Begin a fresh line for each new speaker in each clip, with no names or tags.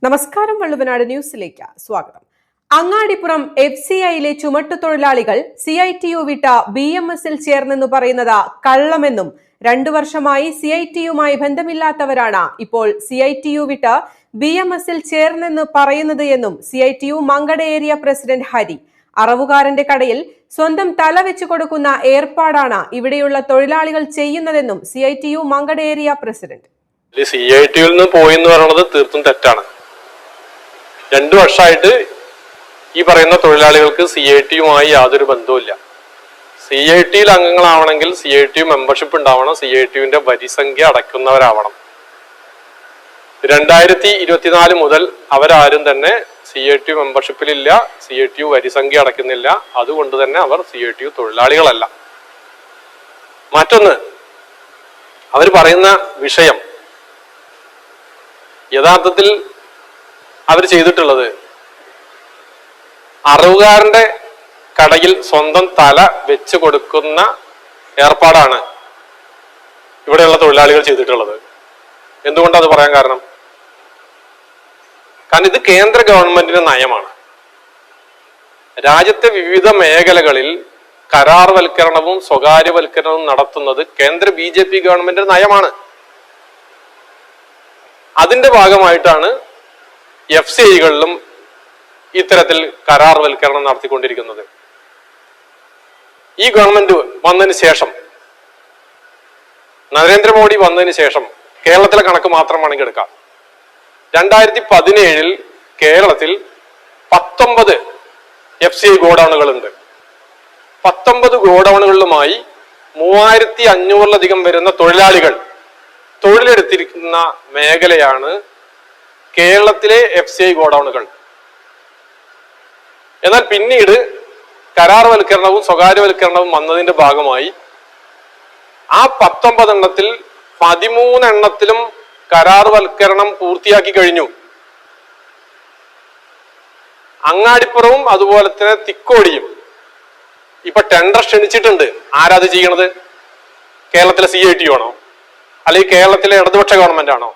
നമസ്കാരം, വള്ളുവനാട് ന്യൂസിലേക്ക് സ്വാഗതം. അങ്ങാടിപ്പുറം FCIയിലെ ചുമട്ടുതൊഴിലാളികൾ CITU വിട്ട BMSൽ ചേർന്നെന്ന് പറയുന്നത് കള്ളമെന്നും 2 വർഷമായി CITUമായി ബന്ധമില്ലാത്തവരാണ് ഇപ്പോൾ CITU വിട്ട് BMSൽ ചേർന്നെന്ന് പറയുന്നത് എന്നും CITU Mankada area president Hari. അറവുകാരന്റെ കടയിൽ സ്വന്തം തല വെച്ചു കൊടുക്കുന്ന ഏർപ്പാടാണ് ഇവിടെയുള്ള തൊഴിലാളികൾ ചെയ്യുന്നതെന്നും CITU മങ്കട ഏരിയ പ്രസിഡന്റ്.
CITUവിൽ നിന്ന് പോയി എന്ന് പറയുന്നത് തീർത്തും തെറ്റാണ്. 2 വർഷമായിട്ട് ഈ പറയുന്ന തൊഴിലാളികൾക്ക് CITUമായി യാതൊരു ബന്ധവുമില്ല. CITUയിൽ അംഗങ്ങളാവണമെങ്കിൽ CITU മെമ്പർഷിപ്പ് ഉണ്ടാവണം, CITUവിന്റെ വരിസംഖ്യ അടയ്ക്കുന്നവരാവണം. 2024 മുതൽ അവരാരും തന്നെ CITU മെമ്പർഷിപ്പിലില്ല, CITU വരിസംഖ്യ അടയ്ക്കുന്നില്ല. അതുകൊണ്ട് തന്നെ അവർ CITU തൊഴിലാളികളല്ല. മറ്റൊന്ന്, അവർ പറയുന്ന വിഷയം യഥാർത്ഥത്തിൽ അവർ ചെയ്തിട്ടുള്ളത് അറവുകാരന്റെ കടയിൽ സ്വന്തം തല വെച്ച് കൊടുക്കുന്ന ഏർപ്പാടാണ് ഇവിടെയുള്ള തൊഴിലാളികൾ ചെയ്തിട്ടുള്ളത്. എന്തുകൊണ്ടാണ് അത് പറയാൻ കാരണം? കാരണം ഇത് കേന്ദ്ര ഗവൺമെന്റിന്റെ നയമാണ്. രാജ്യത്തെ വിവിധ മേഖലകളിൽ കരാർവൽക്കരണവും സ്വകാര്യവൽക്കരണവും നടത്തുന്നത് കേന്ദ്ര BJP ഗവൺമെന്റിന്റെ നയമാണ്. അതിന്റെ ഭാഗമായിട്ടാണ് FCIകളിലും ഇത്തരത്തിൽ കരാർവൽക്കരണം നടത്തിക്കൊണ്ടിരിക്കുന്നത്. ഈ ഗവൺമെന്റ് വന്നതിന് ശേഷം, നരേന്ദ്രമോദി വന്നതിന് ശേഷം കേരളത്തിലെ കണക്ക് മാത്രം വേണമെങ്കിൽ എടുക്കാം. 2017 കേരളത്തിൽ 19 FCI ഗോഡൌണുകളുണ്ട്. 19 ഗോഡൌണുകളിലുമായി 3500-ലധികം വരുന്ന തൊഴിലാളികൾ തൊഴിലെടുത്തിരിക്കുന്ന മേഖലയാണ് കേരളത്തിലെ FCI ഗോഡൌണുകൾ. എന്നാൽ പിന്നീട് കരാർവൽക്കരണവും സ്വകാര്യവൽക്കരണവും വന്നതിന്റെ ഭാഗമായി ആ 19 എണ്ണത്തിൽ 13 എണ്ണത്തിലും കരാർവൽക്കരണം പൂർത്തിയാക്കി കഴിഞ്ഞു. അങ്ങാടിപ്പുറവും അതുപോലെ തന്നെ തിക്കോടിയും ഇപ്പൊ ടെൻഡർ ക്ഷണിച്ചിട്ടുണ്ട്. ആരാത് ചെയ്യണത്? കേരളത്തിലെ CITU ആണോ, അല്ലെങ്കിൽ കേരളത്തിലെ ഇടതുപക്ഷ ഗവൺമെന്റ് ആണോ?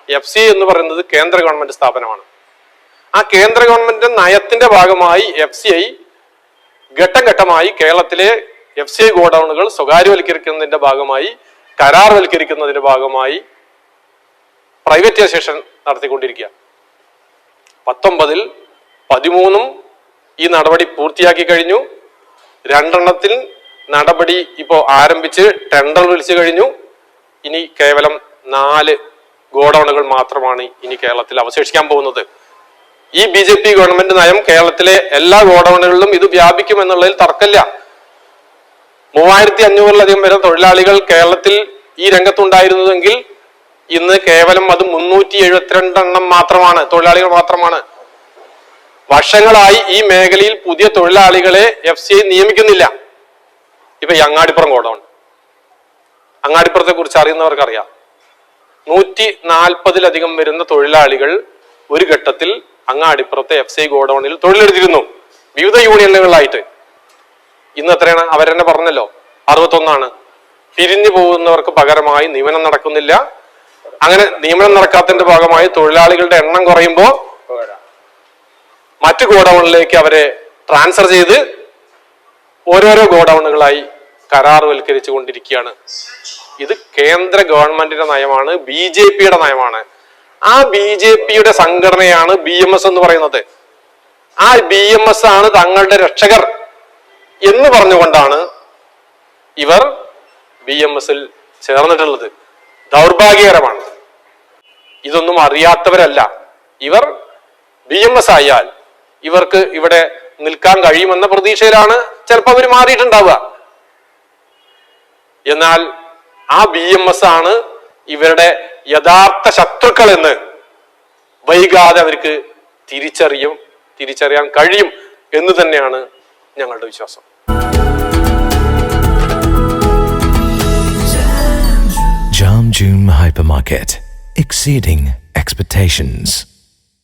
FCI എന്ന് പറയുന്നത് കേന്ദ്ര ഗവൺമെന്റ് സ്ഥാപനമാണ്. ആ കേന്ദ്ര ഗവൺമെന്റ് നയത്തിന്റെ ഭാഗമായി FCI ഘട്ടം ഘട്ടമായി കേരളത്തിലെ FCI ഗോഡൌണുകൾ സ്വകാര്യവൽക്കരിക്കുന്നതിന്റെ ഭാഗമായി, കരാർവൽക്കരിക്കുന്നതിന്റെ ഭാഗമായി പ്രൈവറ്റൈസേഷൻ നടത്തിക്കൊണ്ടിരിക്കുക. 19-ൽ 13 ഈ നടപടി പൂർത്തിയാക്കി കഴിഞ്ഞു. 2 എണ്ണത്തിൽ നടപടി ഇപ്പോൾ ആരംഭിച്ച് ടെൻഡർ വിളിച്ചു കഴിഞ്ഞു. ഇനി കേവലം 4 ഗോഡൌണുകൾ മാത്രമാണ് ഇനി കേരളത്തിൽ അവശേഷിക്കാൻ പോകുന്നത്. ഈ BJP ഗവൺമെന്റ് നയം കേരളത്തിലെ എല്ലാ ഗോഡൌണുകളിലും ഇത് വ്യാപിക്കും എന്നുള്ളതിൽ തർക്കമില്ല. 3500-ലധികം വരുന്ന തൊഴിലാളികൾ കേരളത്തിൽ ഈ രംഗത്തുണ്ടായിരുന്നതെങ്കിൽ ഇന്ന് കേവലം അത് 372 എണ്ണം മാത്രമാണ്, തൊഴിലാളികൾ മാത്രമാണ്. വർഷങ്ങളായി ഈ മേഖലയിൽ പുതിയ തൊഴിലാളികളെ FCI നിയമിക്കുന്നില്ല. ഇപ്പൊ ഈ അങ്ങാടിപ്പുറം ഗോഡൌൺ, അങ്ങാടിപ്പുറത്തെ കുറിച്ച് അറിയുന്നവർക്കറിയാം. 140-ലധികം വരുന്ന തൊഴിലാളികൾ ഒരു ഘട്ടത്തിൽ അങ്ങാടിപ്പുറത്തെ FCI ഗോഡൌണിൽ തൊഴിലെടുത്തിരുന്നു, വിവിധ യൂണിയനുകളായിട്ട്. ഇന്ന് എത്രയാണ്? അവരെന്നെ പറഞ്ഞല്ലോ, 61ആണ്. പിരിഞ്ഞു പോകുന്നവർക്ക് പകരമായി നിയമനം നടക്കുന്നില്ല. അങ്ങനെ നിയമനം നടക്കാത്തതിന്റെ ഭാഗമായി തൊഴിലാളികളുടെ എണ്ണം കുറയുമ്പോൾ മറ്റു ഗോഡൌണിലേക്ക് അവരെ ട്രാൻസ്ഫർ ചെയ്ത് ഓരോരോ ഗോഡൌണുകളായി കരാർവൽക്കരിച്ചു കൊണ്ടിരിക്കുകയാണ്. ഇത് കേന്ദ്ര ഗവൺമെന്റിന്റെ നയമാണ്, BJPയുടെ നയമാണ്. ആ BJPയുടെ സംഘടനയാണ് BMS എന്ന് പറയുന്നത്. ആ BMS ആണ് തങ്ങളുടെ രക്ഷകർ എന്ന് പറഞ്ഞുകൊണ്ടാണ് ഇവർ BMSൽ ചേർന്നിട്ടുള്ളത്. ദൗർഭാഗ്യകരമാണ്. ഇതൊന്നും അറിയാത്തവരല്ല. ഇവർ BMS ആയാൽ ഇവർക്ക് ഇവിടെ നിൽക്കാൻ കഴിയുമെന്ന പ്രതീക്ഷയിലാണ് ചിലപ്പോൾ അവർ മാറിയിട്ടുണ്ടാവുക. എന്നാൽ ആ BMS ആണ് ഇവരുടെ യഥാർത്ഥ ശത്രുക്കൾ എന്ന് വൈകാതെ അവർക്ക് തിരിച്ചറിയാൻ കഴിയും എന്ന് തന്നെയാണ് ഞങ്ങളുടെ വിശ്വാസം.
Jam June Hypermarket, exceeding expectations.